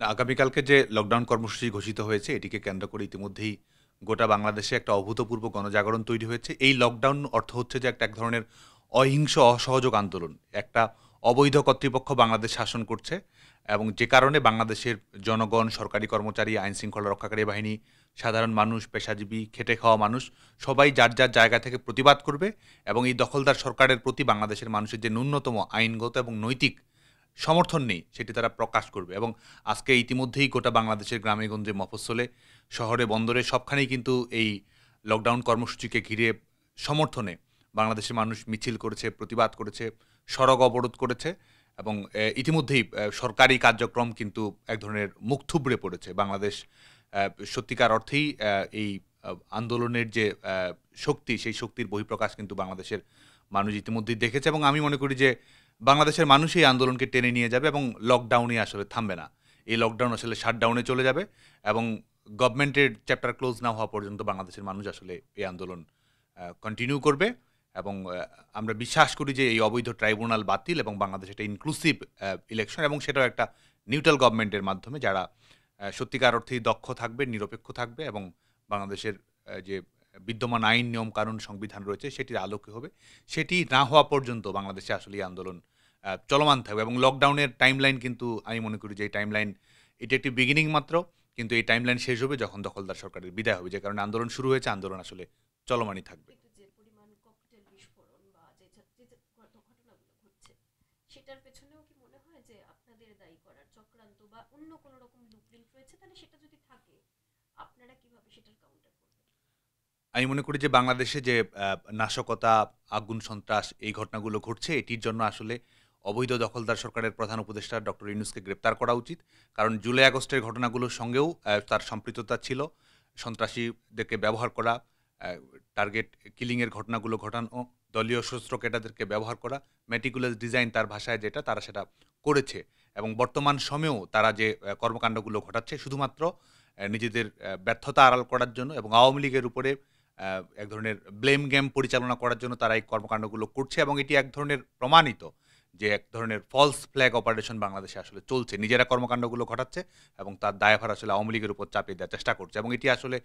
আগামীকালকে যে লকডাউন কর্মসূচি ঘোষিত হয়েছে এটিকে কেন্দ্র করে ইতিমধ্যেই গোটা বাংলাদেশে একটা অভূতপূর্ব গণজাগরণ তৈরি হয়েছে। এই লকডাউন অর্থ হচ্ছে যে একটা এক ধরনের অহিংস অসহযোগ আন্দোলন। একটা অবৈধ কর্তৃপক্ষ বাংলাদেশ শাসন করছে এবং যে কারণে বাংলাদেশের জনগণ, সরকারি কর্মচারী, আইনশৃঙ্খলা রক্ষাকারী বাহিনী, সাধারণ মানুষ, পেশাজীবী, খেটে খাওয়া মানুষ সবাই যার, যার জায়গা থেকে প্রতিবাদ করবে এবং এই দখলদার সরকারের প্রতি বাংলাদেশের মানুষের যে ন্যূনতম আইনগত এবং নৈতিক সমর্থন নেই সেটি তারা প্রকাশ করবে। এবং আজকে ইতিমধ্যেই গোটা বাংলাদেশের গ্রামে-গঞ্জে, মফস্বলে, শহরে, বন্দরে সবখানেই কিন্তু এই লকডাউন কর্মসূচিকে ঘিরে সমর্থনে বাংলাদেশের মানুষ মিছিল করেছে, প্রতিবাদ করেছে, সড়ক অবরোধ করেছে এবং ইতিমধ্যেই সরকারি কার্যক্রম কিন্তু এক ধরনের মুখ থুবড়ে পড়েছে। বাংলাদেশ সত্যিকার অর্থেই এই আন্দোলনের যে শক্তি, সেই শক্তির বহিঃপ্রকাশ কিন্তু বাংলাদেশের মানুষ ইতিমধ্যেই দেখেছে এবং আমি মনে করি যে বাংলাদেশের মানুষ এই আন্দোলনকে টেনে নিয়ে যাবে এবং লকডাউনই আসলে থামবে না। এই লকডাউন আসলে শাটডাউনে চলে যাবে এবং গভর্নমেন্টের চ্যাপ্টার ক্লোজ না হওয়া পর্যন্ত বাংলাদেশের মানুষ আসলে এই আন্দোলন কন্টিনিউ করবে এবং আমরা বিশ্বাস করি যে এই অবৈধ ট্রাইব্যুনাল বাতিল এবং বাংলাদেশ একটা ইনক্লুসিভ ইলেকশন এবং সেটাও একটা নিউট্রাল গভর্নমেন্টের মাধ্যমে যারা সত্যিকার অর্থেই দক্ষ থাকবে, নিরপেক্ষ থাকবে এবং বাংলাদেশের যে বিদ্যমান আইন, নিয়ম, কানুন, সংবিধান রয়েছে সেটির আলোকে হবে। সেটি না হওয়া পর্যন্ত বাংলাদেশে আসলে এই আন্দোলন চলমান থাকবে এবং লকডাউনের টাইমলাইন কিন্তু আমি মনে করি যে এই টাইমলাইন এটি একটি বিগিনিং মাত্র। কিন্তু এই টাইমলাইন শেষ হবে যখন দখলদার সরকারের বিদায় হবে। যে কারণে আন্দোলন শুরু হয়েছে, আন্দোলন আসলে চলমানই থাকবে। কিন্তু যে পরিমাণ ককটেল বিস্ফোরণ বা ঘটনাগুলো ঘটছে সেটার পেছনেও কি মনে হয় যে আপনাদের দায়ী করার চক্রান্ত বা অন্য কোনো রকম ব্লুপ্রিন্ট রয়েছে? তাহলে সেটা যদি থাকে আপনারা কিভাবে সেটার কাউন্টার করবেন? আমি মনে করি যে বাংলাদেশে যে নাশকতা, আগুন সন্ত্রাস এই ঘটনাগুলো ঘটছে এটির জন্য আসলে অবৈধ দখলদার সরকারের প্রধান উপদেষ্টা ডক্টর ইউনূসকে গ্রেপ্তার করা উচিত। কারণ জুলাই আগস্টের ঘটনাগুলোর সঙ্গেও তার সম্পৃক্ততা ছিল। সন্ত্রাসীদেরকে ব্যবহার করা, আ টার্গেট কিলিং এর ঘটনাগুলো ঘটানো, দলীয় সশস্ত্র ক্যাডারদেরকে ব্যবহার করা, মেটিকুলাস ডিজাইন তার ভাষায় যেটা তারা সেটা করেছে। এবং বর্তমান সময়েও তারা যে কর্মকাণ্ডগুলো ঘটাচ্ছে শুধুমাত্র নিজেদের ব্যর্থতা আড়াল করার জন্য এবং আওয়ামী লীগের উপরে এক ধরনের ব্লেম গেম পরিচালনা করার জন্য তারা এই কর্মকাণ্ডগুলো করছে এবং এটি এক ধরনের প্রমাণিত যে এক ধরনের ফলস ফ্ল্যাগ অপারেশন বাংলাদেশে আসলে চলছে। নিজেরা কর্মকাণ্ডগুলো ঘটাচ্ছে এবং তার দায়ভার আসলে আওয়ামী লীগের উপর চাপিয়ে দেওয়ার চেষ্টা করছে এবং এটি আসলে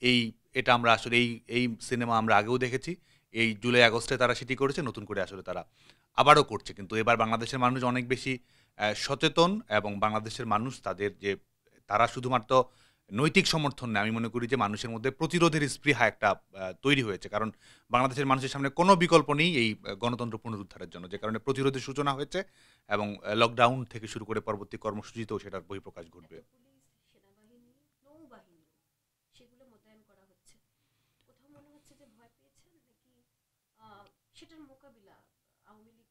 এই এটা আমরা আসলে এই সিনেমা আমরা আগেও দেখেছি। এই জুলাই আগস্টে তারা সেটি করেছে, নতুন করে আসলে তারা আবারও করছে। কিন্তু এবার বাংলাদেশের মানুষ অনেক বেশি সচেতন এবং বাংলাদেশের মানুষ তাদের যে তারা শুধুমাত্র নৈতিক সমর্থন না, আমি মনে করি যে মানুষের মধ্যে প্রতিরোধের স্পৃহা একটা তৈরি হয়েছে। কারণ বাংলাদেশের মানুষের সামনে কোনো বিকল্প নেই এই গণতন্ত্র পুনরুদ্ধারের জন্য। যে কারণে প্রতিরোধের সূচনা হয়েছে এবং লকডাউন থেকে শুরু করে পরবর্তী কর্মসূচিতেও সেটার বহিঃপ্রকাশ এত ঘটবে। পুলিশ, সেনাবাহিনী, নৌবাহিনী সেগুলো মোতায়েন করা হচ্ছে, কোথাও মনে হচ্ছে যে ভয় পেয়েছেন নাকি সেটার মোকাবিলা আওয়ামী লীগ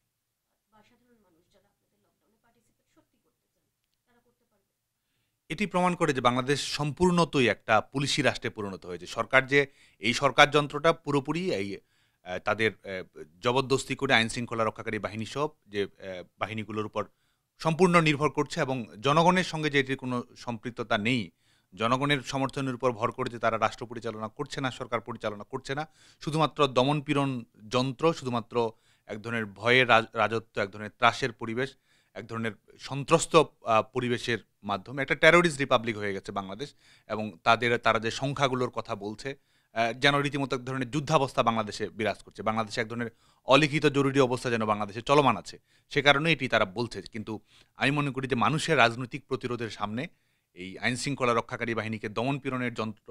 বা সাধারণ মানুষ যারা আপনাদের লকডাউনে পার্টিসিপেট সত্যি করতে চান তারা করতে পারবে? এটি প্রমাণ করে যে বাংলাদেশ সম্পূর্ণতই একটা পুলিশি রাষ্ট্রে পরিণত হয়েছে। সরকার যে এই সরকার যন্ত্রটা পুরোপুরি এই তাদের জবরদস্তি করে আইনশৃঙ্খলা রক্ষাকারী বাহিনী সব যে বাহিনীগুলোর উপর সম্পূর্ণ নির্ভর করছে এবং জনগণের সঙ্গে যে এটির কোনো সম্পৃক্ততা নেই। জনগণের সমর্থনের উপর ভর করে যে তারা রাষ্ট্র পরিচালনা করছে না, সরকার পরিচালনা করছে না। শুধুমাত্র দমন-পীড়ন যন্ত্র, শুধুমাত্র এক ধরনের ভয়ের রাজত্ব, এক ধরনের ত্রাসের পরিবেশ, এক ধরনের সন্ত্রস্ত পরিবেশের মাধ্যমে একটা টেরোরিস্ট রিপাবলিক হয়ে গেছে বাংলাদেশ এবং তারা যে সংখ্যাগুলোর কথা বলছে যেন রীতিমতো এক ধরনের যুদ্ধাবস্থা বাংলাদেশে বিরাজ করছে। বাংলাদেশে এক ধরনের অলিখিত জরুরি অবস্থা যেন বাংলাদেশে চলমান আছে। সে কারণে এটি তারা বলছে। কিন্তু আমি মনে করি যে মানুষের রাজনৈতিক প্রতিরোধের সামনে এই আইনশৃঙ্খলা রক্ষাকারী বাহিনীকে দমন-পীড়নের যন্ত্র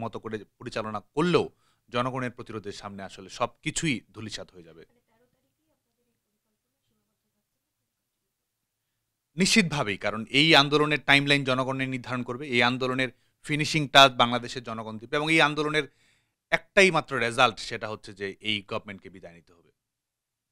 মতো করে পরিচালনা করলেও জনগণের প্রতিরোধের সামনে আসলে সবকিছুই ধূলিসাৎ হয়ে যাবে। মানে 13 তারিখেই আপনাদের এই পরিকল্পনা সীমাবদ্ধ থাকছে না, নিশ্চিতভাবেই। কারণ এই আন্দোলনের টাইমলাইন জনগণের নির্ধারণ করবে। এই আন্দোলনের ফিনিশিং টাচ বাংলাদেশের জনগণ দিবে এবং এই আন্দোলনের একটাই মাত্র রেজাল্ট সেটা হচ্ছে যে এই গভর্নমেন্টকে বিদায় নিতে হবে।